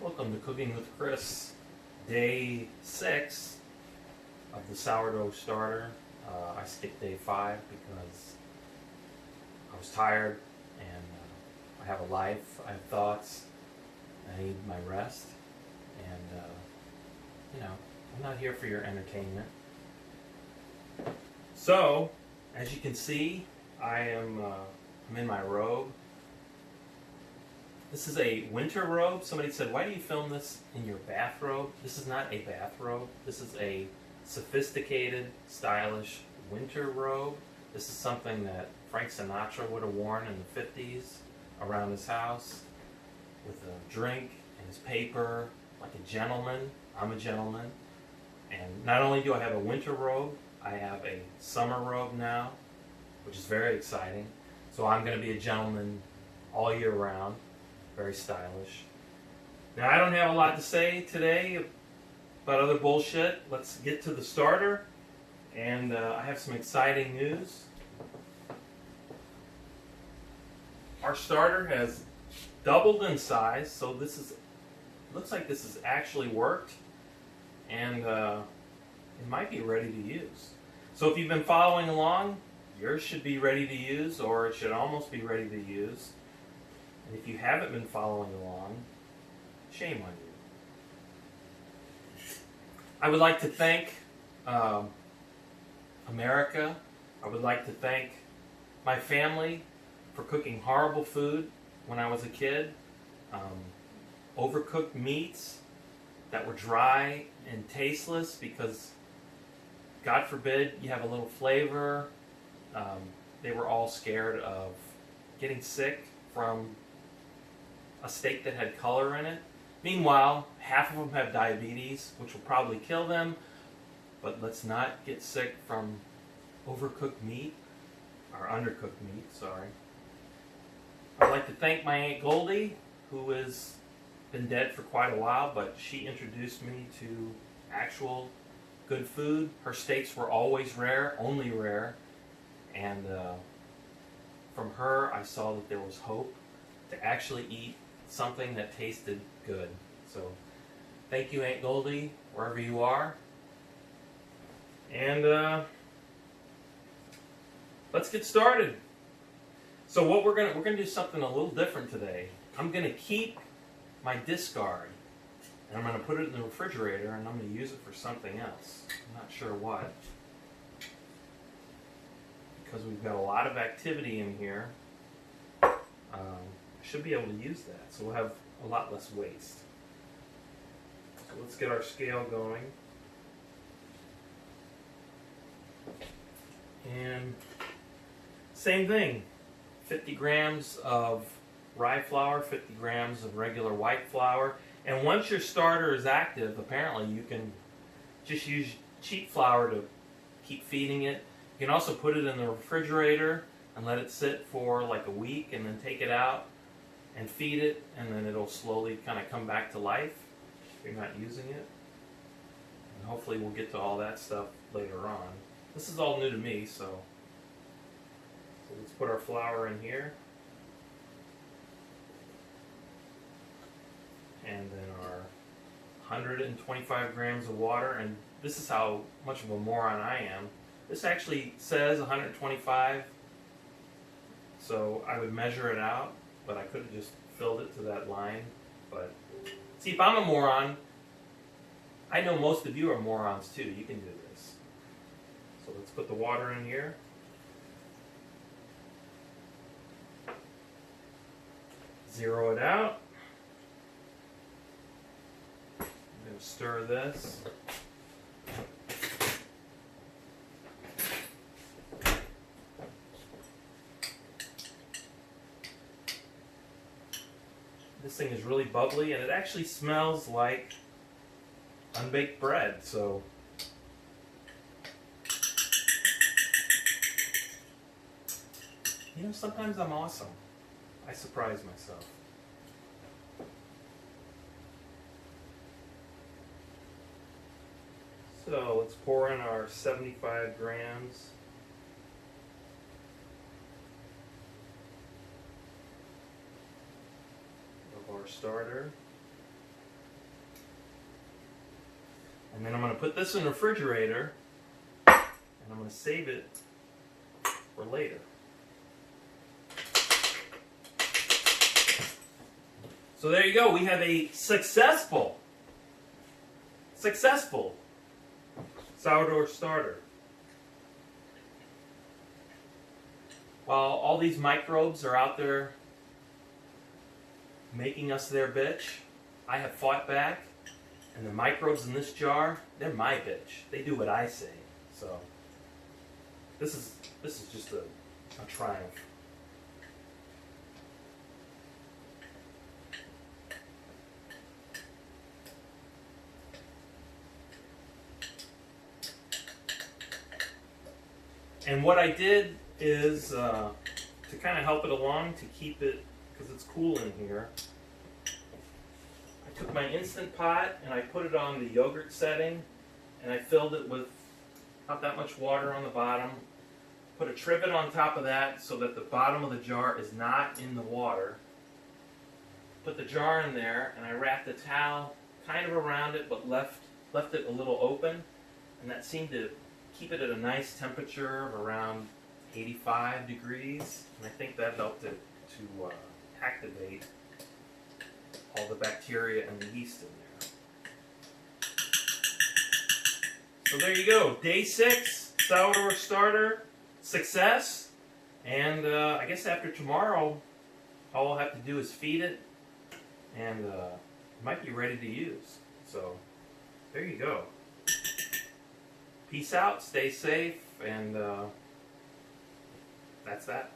Welcome to Cooking with Chris, day 6 of the sourdough starter. I skipped day 5 because I was tired and I have a life, I have thoughts, I need my rest, and I'm not here for your entertainment. So, as you can see, I'm in my robe. This is a winter robe. Somebody said, why do you film this in your bathrobe? This is not a bathrobe. This is a sophisticated, stylish winter robe. This is something that Frank Sinatra would have worn in the 50s around his house with a drink and his paper, like a gentleman. I'm a gentleman. And not only do I have a winter robe, I have a summer robe now, which is very exciting. So I'm going to be a gentleman all year round. Very stylish. Now, I don't have a lot to say today about other bullshit. Let's get to the starter. And I have some exciting news. Our starter has doubled in size, so looks like this has actually worked. And it might be ready to use. So if you've been following along, yours should be ready to use, or it should almost be ready to use. And if you haven't been following along, shame on you. I would like to thank America. I would like to thank my family for cooking horrible food when I was a kid. Overcooked meats that were dry and tasteless because, God forbid, you have a little flavor. They were all scared of getting sick from a steak that had color in it. Meanwhile, half of them have diabetes, which will probably kill them, but let's not get sick from overcooked meat, or undercooked meat, sorry. I'd like to thank my Aunt Goldie, who has been dead for quite a while, but she introduced me to actual good food. Her steaks were always rare, only rare, and from her I saw that there was hope to actually eat something that tasted good. So thank you, Aunt Goldie, wherever you are. And let's get started. So what we're gonna do something a little different today. I'm gonna keep my discard and I'm gonna put it in the refrigerator and I'm gonna use it for something else. I'm not sure what, because we've got a lot of activity in here. Should be able to use that, so we'll have a lot less waste. So let's get our scale going. And same thing, 50 grams of rye flour, 50 grams of regular white flour. And once your starter is active, apparently you can just use cheap flour to keep feeding it. You can also put it in the refrigerator and let it sit for like a week and then take it out and feed it, and then it'll slowly kind of come back to life if you're not using it. And hopefully we'll get to all that stuff later on. This is all new to me, so let's put our flour in here. And then our 125 grams of water, and this is how much of a moron I am. This actually says 125, so I would measure it out, but I could have just filled it to that line. But see, if I'm a moron, I know most of you are morons too. You can do this. So let's put the water in here. Zero it out. I'm going to stir this. This thing is really bubbly, and it actually smells like unbaked bread, so sometimes I'm awesome. I surprise myself. So let's pour in our 75 grams. Of our starter. And then I'm going to put this in the refrigerator, and I'm going to save it for later. So there you go. We have a successful sourdough starter. While all these microbes are out there making us their bitch, I have fought back, and the microbes in this jar, they're my bitch. They do what I say. So this is just a triumph. And what I did is, to kind of help it along, to keep it, because it's cool in here, I took my Instant Pot and I put it on the yogurt setting, and I filled it with about that much water on the bottom, put a trivet on top of that so that the bottom of the jar is not in the water, put the jar in there, and I wrapped a towel kind of around it but left it a little open, and that seemed to keep it at a nice temperature of around 85 degrees, and I think that helped it to activate all the bacteria and the yeast in there. So there you go, day 6, sourdough starter, success, and I guess after tomorrow, all I'll have to do is feed it, and it might be ready to use. So there you go. Peace out, stay safe, and that's that.